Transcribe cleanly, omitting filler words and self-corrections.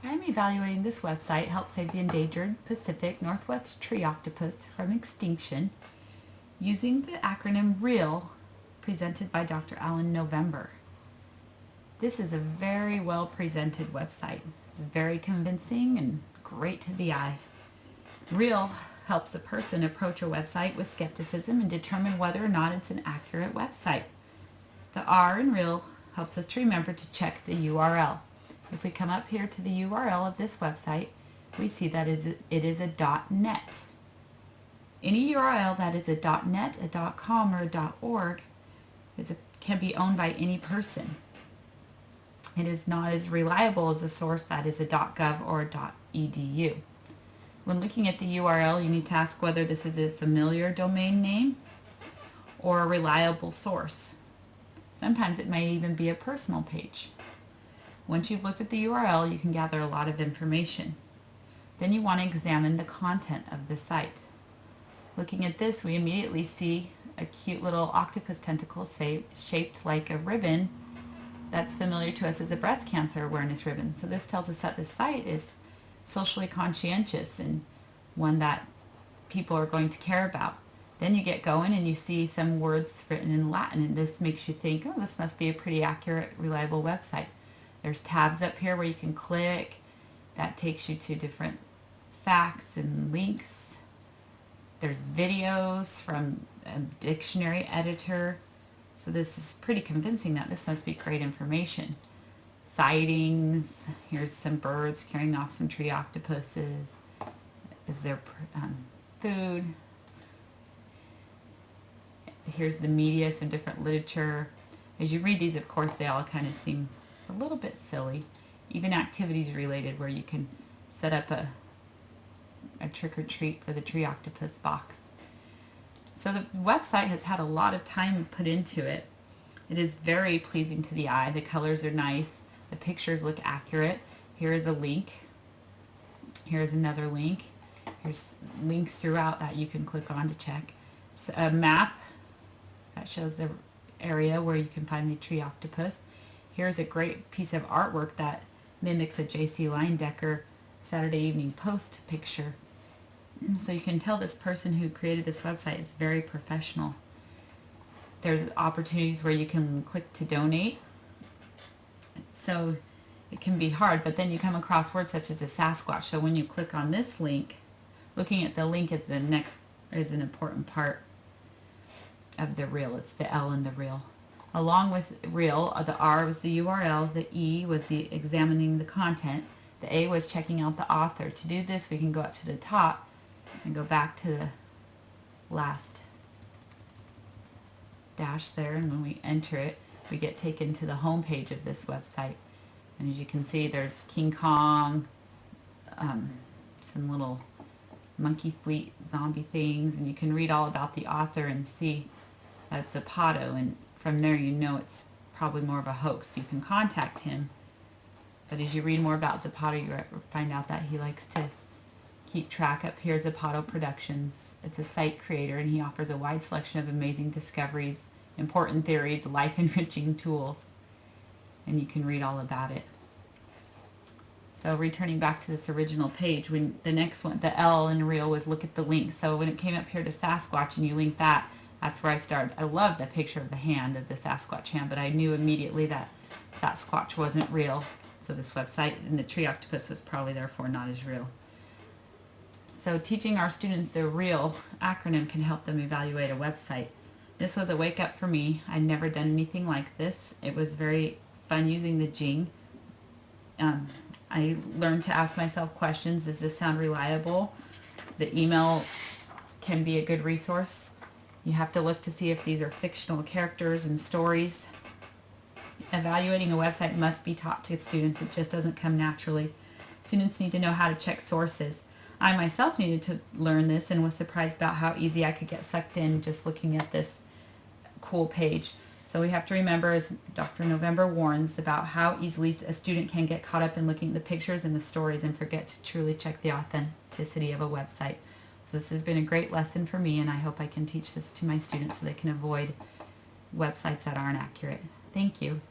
I'm evaluating this website, Help Save the Endangered Pacific Northwest Tree Octopus from Extinction, using the acronym REAL, presented by Dr. Alan November. This is a very well presented website. It's very convincing and great to the eye. REAL helps a person approach a website with skepticism and determine whether or not it's an accurate website. The R in REAL helps us to remember to check the URL. If we come up here to the URL of this website, we see that it is a .net. Any URL that is a .net, a .com, or a .org can be owned by any person. It is not as reliable as a source that is a .gov or a .edu. When looking at the URL, you need to ask whether this is a familiar domain name or a reliable source. Sometimes it may even be a personal page. Once you've looked at the URL, you can gather a lot of information. Then you want to examine the content of the site. Looking at this, we immediately see a cute little octopus tentacle shaped like a ribbon that's familiar to us as a breast cancer awareness ribbon. So this tells us that the site is socially conscientious and one that people are going to care about. Then you get going and you see some words written in Latin, and this makes you think, oh, this must be a pretty accurate, reliable website. There's tabs up here where you can click. That takes you to different facts and links. There's videos from a dictionary editor. So this is pretty convincing that this must be great information. Sightings. Here's some birds carrying off some tree octopuses. Is there food? Here's the media, some different literature. As you read these, of course, they all kind of seem a little bit silly. Even activities related where you can set up a trick or treat for the tree octopus box. So the website has had a lot of time put into it. It is very pleasing to the eye. The colors are nice. The pictures look accurate. Here is a link. Here's another link. Here's links throughout that you can click on to check. It's a map that shows the area where you can find the tree octopus. Here's a great piece of artwork that mimics a J.C. Leyendecker Saturday Evening Post picture. So you can tell this person who created this website is very professional. There's opportunities where you can click to donate. So it can be hard, but then you come across words such as a Sasquatch. So when you click on this link, looking at the link is an important part of the REAL. It's the L in the REAL. Along with REAL, the R was the URL, the E was the examining the content, the A was checking out the author. To do this, we can go up to the top and go back to the last dash there, and when we enter it, we get taken to the home page of this website. And as you can see, there's King Kong, some little monkey fleet zombie things, and you can read all about the author and see that it's Zapato, and from there you know it's probably more of a hoax. You can contact him, but as you read more about Zapato, you find out that he likes to keep track. Up here, Zapato Productions. It's a site creator, and he offers a wide selection of amazing discoveries, important theories, life-enriching tools, and you can read all about it. So returning back to this original page, when the next one, the L in REAL, was look at the links. So when it came up here to Sasquatch and you link that, that's where I started. I love the picture of the hand, of the Sasquatch hand, but I knew immediately that Sasquatch wasn't real. So this website and the tree octopus was probably therefore not as real. So teaching our students the REAL acronym can help them evaluate a website. This was a wake up for me. I'd never done anything like this. It was very fun using the Jing. I learned to ask myself questions. Does this sound reliable? The email can be a good resource. You have to look to see if these are fictional characters and stories. Evaluating a website must be taught to students. It just doesn't come naturally. Students need to know how to check sources. I myself needed to learn this and was surprised about how easy I could get sucked in just looking at this cool page. So we have to remember, as Dr. November warns, about how easily a student can get caught up in looking at the pictures and the stories and forget to truly check the authenticity of a website. So this has been a great lesson for me, and I hope I can teach this to my students so they can avoid websites that aren't accurate. Thank you.